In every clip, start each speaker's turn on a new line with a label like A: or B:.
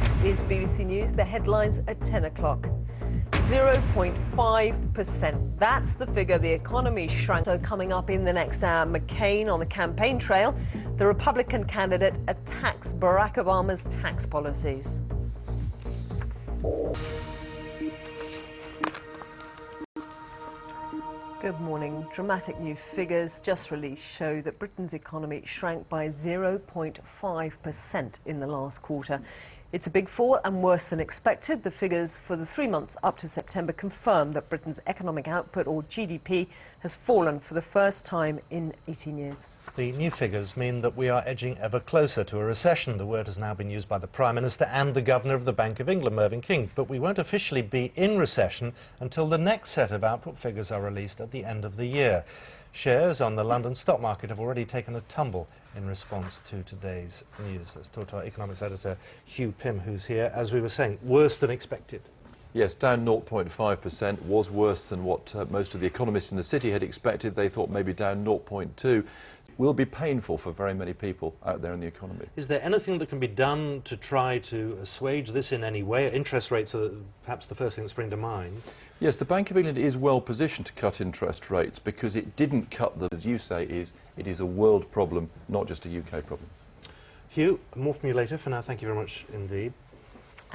A: This is BBC News, the headlines at 10 o'clock. 0.5%. That's the figure the economy shrank. So coming up in the next hour, McCain on the campaign trail. The Republican candidate attacks Barack Obama's tax policies. Good morning. Dramatic new figures just released show that Britain's economy shrank by 0.5% in the last quarter. It's a big fall and worse than expected. The figures for the 3 months up to September confirm that Britain's economic output, or GDP, has fallen for the first time in 18 years.
B: The new figures mean that we are edging ever closer to a recession. The word has now been used by the Prime Minister and the Governor of the Bank of England, Mervyn King. But we won't officially be in recession until the next set of output figures are released at the end of the year. Shares on the London stock market have already taken a tumble in response to today's news. Let's talk to our economics editor, Hugh Pym, who's here. As we were saying, worse than expected.
C: Yes, down 0.5% was worse than what most of the economists in the city had expected. They thought maybe down 0.2 will be painful for very many people out there in the economy.
B: Is there anything that can be done to try to assuage this in any way? Interest rates are perhaps the first thing that spring to mind.
C: Yes, the Bank of England is well positioned to cut interest rates because it didn't cut them, as you say, it is a world problem, not just a UK problem.
B: Hugh, more from you later. For now, thank you very much indeed.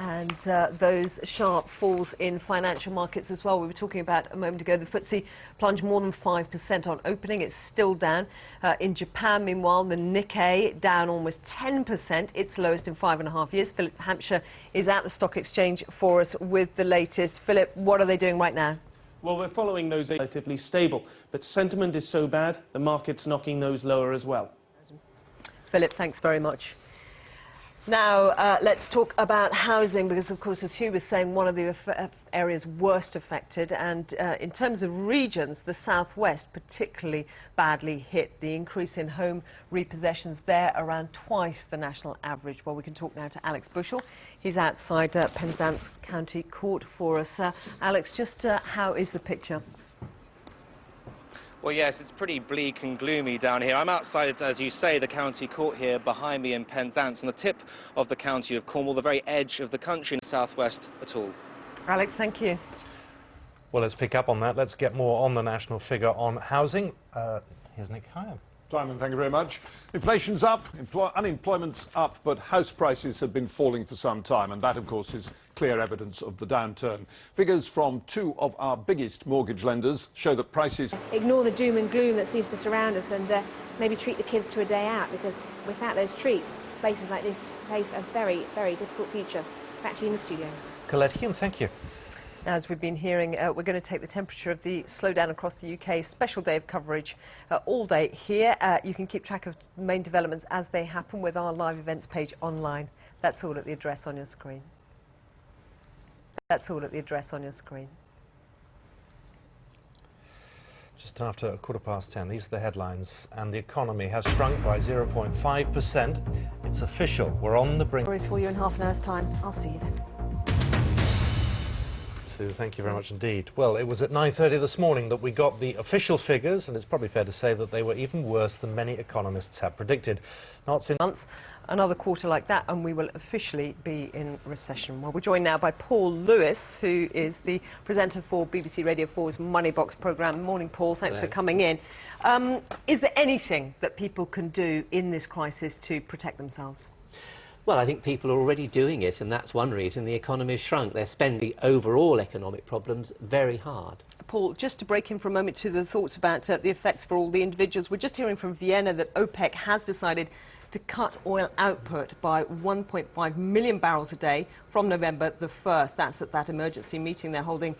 A: And those sharp falls in financial markets as well. We were talking about a moment ago, the FTSE plunged more than 5% on opening. It's still down. In Japan, meanwhile, the Nikkei down almost 10%, its lowest in 5.5 years. Philip Hampshire is at the stock exchange for us with the latest. Philip, what are they doing right now?
D: Well, we're following those relatively stable, but sentiment is so bad, the market's knocking those lower as well.
A: Philip, thanks very much. Now, let's talk about housing, because, of course, as Hugh was saying, one of the areas worst affected. And in terms of regions, the southwest particularly badly hit. The increase in home repossessions there around twice the national average. Well, we can talk now to Alex Bushell. He's outside Penzance County Court for us. Alex, just how is the picture?
E: Well, yes, it's pretty bleak and gloomy down here. I'm outside, as you say, the county court here behind me in Penzance, on the tip of the county of Cornwall, the very edge of the country in the southwest at all.
A: Alex, thank you.
B: Well, let's pick up on that. Let's get more on the national figure on housing. Here's Nick Hyam.
F: Simon, thank you very much. Inflation's up, unemployment's up, but house prices have been falling for some time, and that, of course, is clear evidence of the downturn. Figures from two of our biggest mortgage lenders show that prices...
G: Ignore the doom and gloom that seems to surround us and maybe treat the kids to a day out, because without those treats, places like this face a very, very difficult future. Back to you in the studio.
B: Colette Hume, thank you.
A: As we've been hearing, we're going to take the temperature of the slowdown across the UK. Special day of coverage all day here. You can keep track of main developments as they happen with our live events page online. That's all at the address on your screen. That's all at the address on your screen.
B: Just after 10:15, these are the headlines. And the economy has shrunk by 0.5%. It's official. We're on the brink.
G: Stories for you in half an hour's time. I'll see you then.
B: Thank you very much indeed. Well, it was at 9:30 this morning that we got the official figures, and it's probably fair to say that they were even worse than many economists had predicted. Not since
A: months, another quarter like that, and we will officially be in recession. Well, we're joined now by Paul Lewis, who is the presenter for BBC Radio 4's Money Box programme. Morning, Paul. Thanks for coming in. Is there anything that people can do in this crisis to protect themselves?
H: Well, I think people are already doing it, and that's one reason the economy has shrunk. They're spending overall economic problems very hard.
A: Paul, just to break in for a moment to the thoughts about the effects for all the individuals, we're just hearing from Vienna that OPEC has decided to cut oil output by 1.5 million barrels a day from November the 1st. That's at that emergency meeting they're holding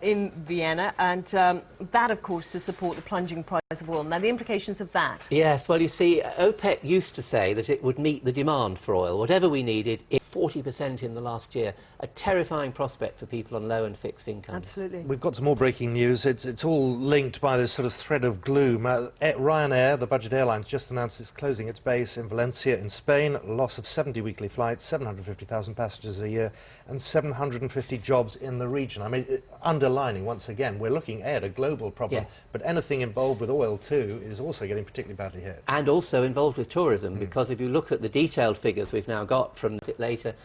A: in Vienna. And that, of course, to support the plunging price of oil. Now, the implications of that.
H: Yes, well, you see, OPEC used to say that it would meet the demand for oil. Whatever we needed, 40% in the last year. A terrifying prospect for people on low and fixed incomes.
A: Absolutely.
B: We've got some more breaking news. It's all linked by this sort of thread of gloom. Ryanair, the budget airline, just announced it's closing its base in Valencia in Spain. Loss of 70 weekly flights, 750,000 passengers a year, and 750 jobs in the region. I mean, underlining once again, we're looking at a global problem.
H: Yes.
B: But anything involved with oil too is also getting particularly badly hit.
H: And also involved with tourism, because if you look at the detailed figures we've now got from later greater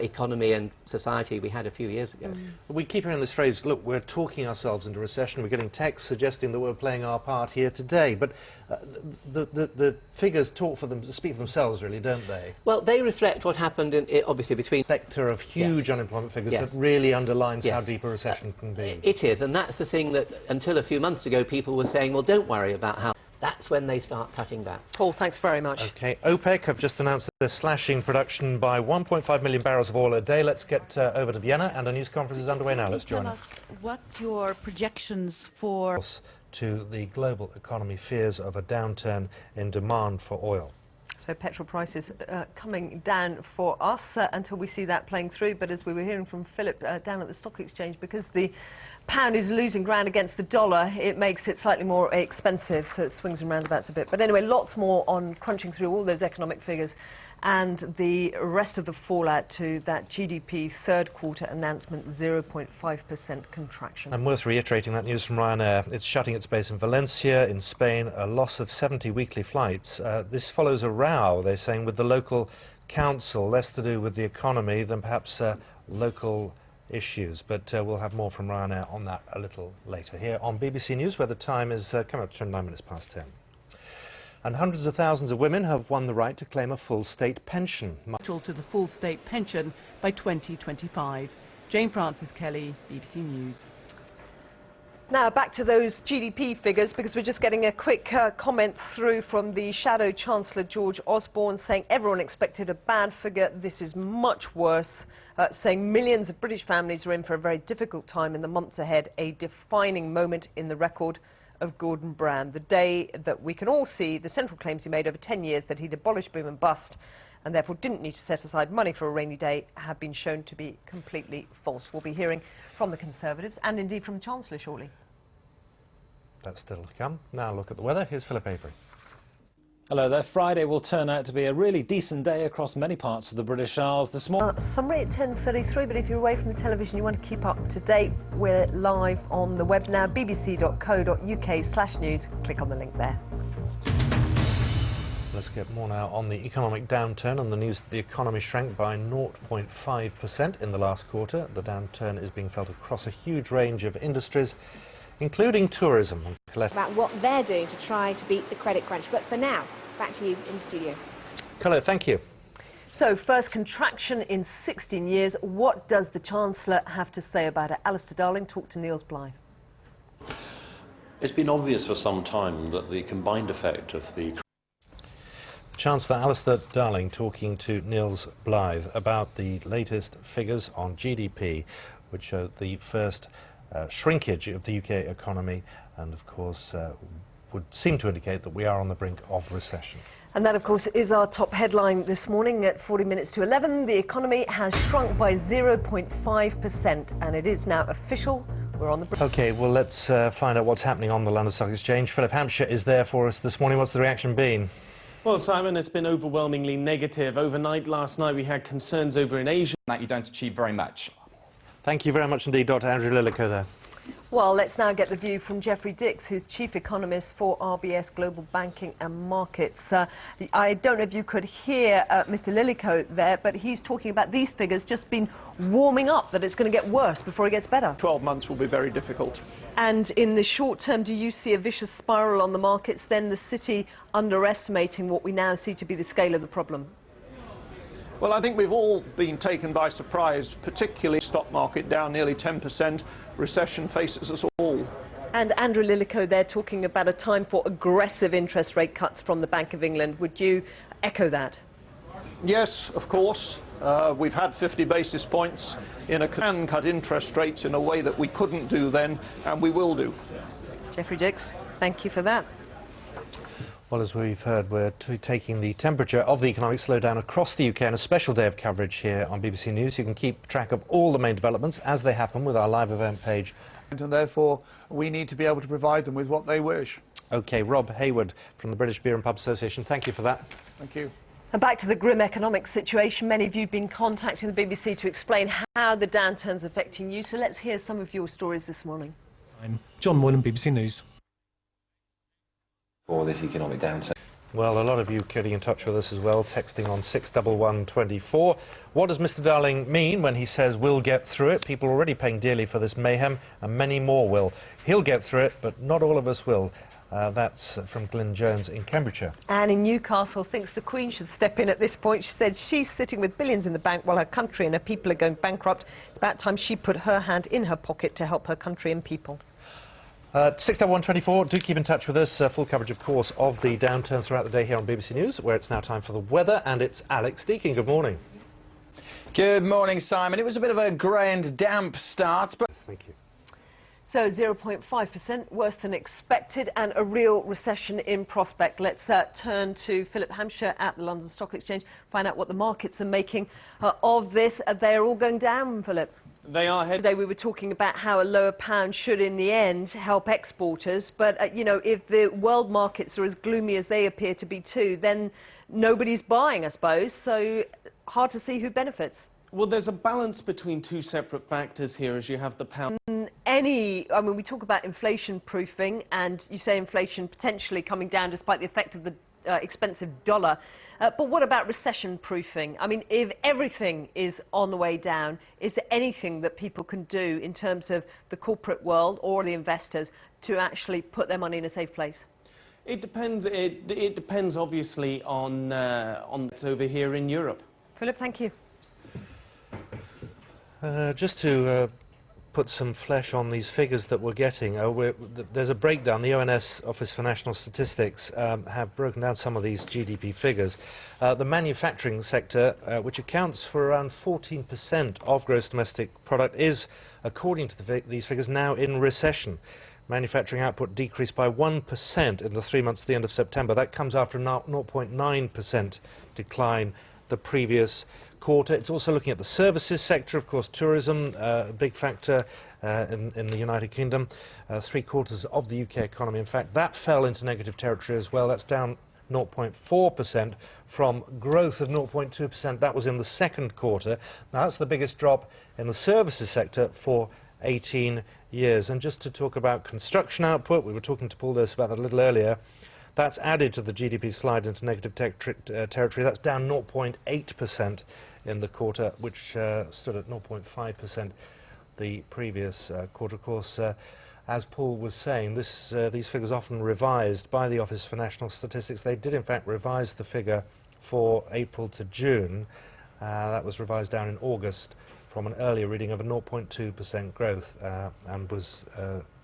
H: economy and society we had a few years ago.
B: We keep hearing this phrase, look, we're talking ourselves into recession. We're getting texts suggesting that we're playing our part here today. But the figures speak for themselves, really, don't they?
H: Well, they reflect what happened, obviously, between...
B: Sector of huge unemployment figures that really underlines how deep a recession can be.
H: It is, and that's the thing that, until a few months ago, people were saying, well, don't worry about how... That's when they start cutting back.
A: Paul, thanks very much.
B: OK, OPEC have just announced that they're slashing production by 1.5 million barrels of oil a day. Let's get over to Vienna, and a news conference is underway now. Let's join us.
I: Tell us what your projections for...
B: to the global economy fears of a downturn in demand for oil.
A: So petrol prices coming down for us until we see that playing through. But as we were hearing from Philip down at the stock exchange, because the pound is losing ground against the dollar, it makes it slightly more expensive. So it swings and roundabouts a bit. But anyway, lots more on crunching through all those economic figures and the rest of the fallout to that GDP third quarter announcement, 0.5% contraction.
B: And worth reiterating that news from Ryanair. It's shutting its base in Valencia, in Spain, a loss of 70 weekly flights. This follows a row, they're saying, with the local council, less to do with the economy than perhaps local issues. But we'll have more from Ryanair on that a little later here on BBC News, where the time is coming up to 9 minutes past 10. And hundreds of thousands of women have won the right to claim a full state pension.
J: To the full state pension by 2025. Jane Francis Kelly, BBC News.
A: Now back to those GDP figures, because we're just getting a quick comment through from the Shadow Chancellor George Osborne saying everyone expected a bad figure. This is much worse, saying millions of British families are in for a very difficult time in the months ahead, a defining moment in the record of Gordon Brown, the day that we can all see the central claims he made over 10 years that he'd abolished boom and bust and therefore didn't need to set aside money for a rainy day have been shown to be completely false. We'll be hearing from the Conservatives and indeed from the Chancellor shortly.
B: That's still to come. Now look at the weather. Here's Philip Avery.
K: Hello there. Friday will turn out to be a really decent day across many parts of the British Isles this morning.
A: Summary at 10:33, but if you're away from the television, you want to keep up to date, we're live on the web now, bbc.co.uk/news. Click on the link there.
B: Let's get more now on the economic downturn. On the news, the economy shrank by 0.5% in the last quarter. The downturn is being felt across a huge range of industries, including tourism.
G: About what they're doing to try to beat the credit crunch. But for now, back to you in the studio.
B: Colette, thank you.
A: So, first contraction in 16 years. What does the Chancellor have to say about it? Alistair Darling talked to Niels Blythe.
L: It's been obvious for some time that the combined effect of the...
B: Chancellor Alistair Darling talking to Niels Blythe about the latest figures on GDP, which show the first shrinkage of the UK economy and, of course, would seem to indicate that we are on the brink of recession.
A: And that, of course, is our top headline this morning at 40 minutes to 11. The economy has shrunk by 0.5%, and it is now official. We're on the brink.
B: OK, well, let's find out what's happening on the London Stock Exchange. Philip Hampshire is there for us this morning. What's the reaction been?
D: Well, Simon, it's been overwhelmingly negative. Overnight, last night, we had concerns over in Asia.
M: That you don't achieve very much.
B: Thank you very much indeed, Dr. Andrew Lillico there.
A: Well, let's now get the view from Geoffrey Dix, who's Chief Economist for RBS Global Banking and Markets. I don't know if you could hear Mr. Lillico there, but he's talking about these figures just been warming up, that it's going to get worse before it gets better.
N: 12 months will be very difficult.
A: And in the short term, do you see a vicious spiral on the markets, then the city underestimating what we now see to be the scale of the problem?
N: Well, I think we've all been taken by surprise, particularly stock market down nearly 10%. Recession faces us all.
A: And Andrew Lillico there talking about a time for aggressive interest rate cuts from the Bank of England. Would you echo that?
N: Yes, of course. We've had 50 basis points in a can cut interest rates in a way that we couldn't do then, and we will do.
A: Geoffrey Dix, thank you for that.
B: Well, as we've heard, we're taking the temperature of the economic slowdown across the UK in a special day of coverage here on BBC News. You can keep track of all the main developments as they happen with our live event page.
O: And therefore, we need to be able to provide them with what they wish.
B: OK, Rob Hayward from the British Beer and Pub Association, thank you for that.
O: Thank you.
A: And back to the grim economic situation. Many of you have been contacting the BBC to explain how the downturn's affecting you. So let's hear some of your stories this morning.
P: I'm John Moylan, BBC News.
Q: For this economic downturn.
B: Well, a lot of you getting in touch with us as well, texting on 61124. What does Mr. Darling mean when he says we'll get through it? People are already paying dearly for this mayhem, and many more will. He'll get through it, but not all of us will. That's from Glyn Jones in Cambridgeshire.
A: Anne in Newcastle thinks the Queen should step in at this point. She said she's sitting with billions in the bank while her country and her people are going bankrupt. It's about time she put her hand in her pocket to help her country and people.
B: 61124, do keep in touch with us. Full coverage, of course, of the downturn throughout the day here on BBC News, where it's now time for the weather, and it's Alex Deakin. Good morning.
M: Good morning, Simon. It was a bit of a grey and damp start, but...
B: Thank you.
A: So 0.5%, worse than expected, and a real recession in prospect. Let's turn to Philip Hampshire at the London Stock Exchange, find out what the markets are making of this. They're all going down, Philip.
D: They are headed.
A: Today we were talking about how a lower pound should, in the end, help exporters. But, you know, if the world markets are as gloomy as they appear to be too, then nobody's buying, I suppose. So hard to see who benefits.
D: Well, there's a balance between two separate factors here, as you have the pound.
A: I mean, we talk about inflation proofing, and you say inflation potentially coming down despite the effect of the expensive dollar. But what about recession proofing? I mean, if everything is on the way down, is there anything that people can do in terms of the corporate world or the investors to actually put their money in a safe place?
D: It depends. It depends, obviously, on what's over here in Europe.
A: Philip, thank you.
B: Just to put some flesh on these figures that we're getting, there's a breakdown. The ONS, Office for National Statistics, have broken down some of these GDP figures. The manufacturing sector, which accounts for around 14% of gross domestic product, is, according to these figures, now in recession. Manufacturing output decreased by 1% in the 3 months to the end of September. That comes after a 0.9% decline the previous quarter. It's also looking at the services sector, of course, tourism, a big factor in the United Kingdom. 3/4 of the UK economy, in fact, that fell into negative territory as well. That's down 0.4% from growth of 0.2%. That was in the second quarter. Now, that's the biggest drop in the services sector for 18 years. And just to talk about construction output, we were talking to Paul Durst about that a little earlier. That's added to the GDP slide into negative territory. That's down 0.8% in the quarter, which stood at 0.5% the previous quarter. Of course, as Paul was saying, these figures are often revised by the Office for National Statistics. They did, in fact, revise the figure for April to June. That was revised down in August from an earlier reading of a 0.2% growth and was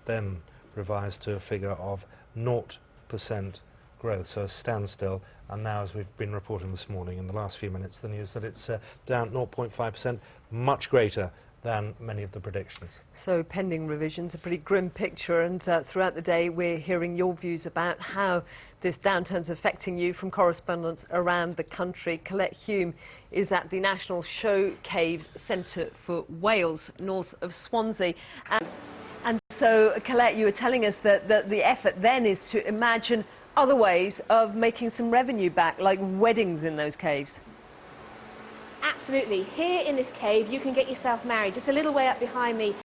B: then revised to a figure of 0% growth, so a standstill. And now, as we've been reporting this morning in the last few minutes, the news that it's down 0.5%, much greater than many of the predictions.
A: So pending revisions, a pretty grim picture, and throughout the day we're hearing your views about how this downturn's affecting you from correspondents around the country. Colette Hume is at the National Show Caves Centre for Wales, north of Swansea. And so, Colette, you were telling us that the effort then is to imagine other ways of making some revenue back, like weddings in those caves.
G: Absolutely. Here in this cave, you can get yourself married. Just a little way up behind me,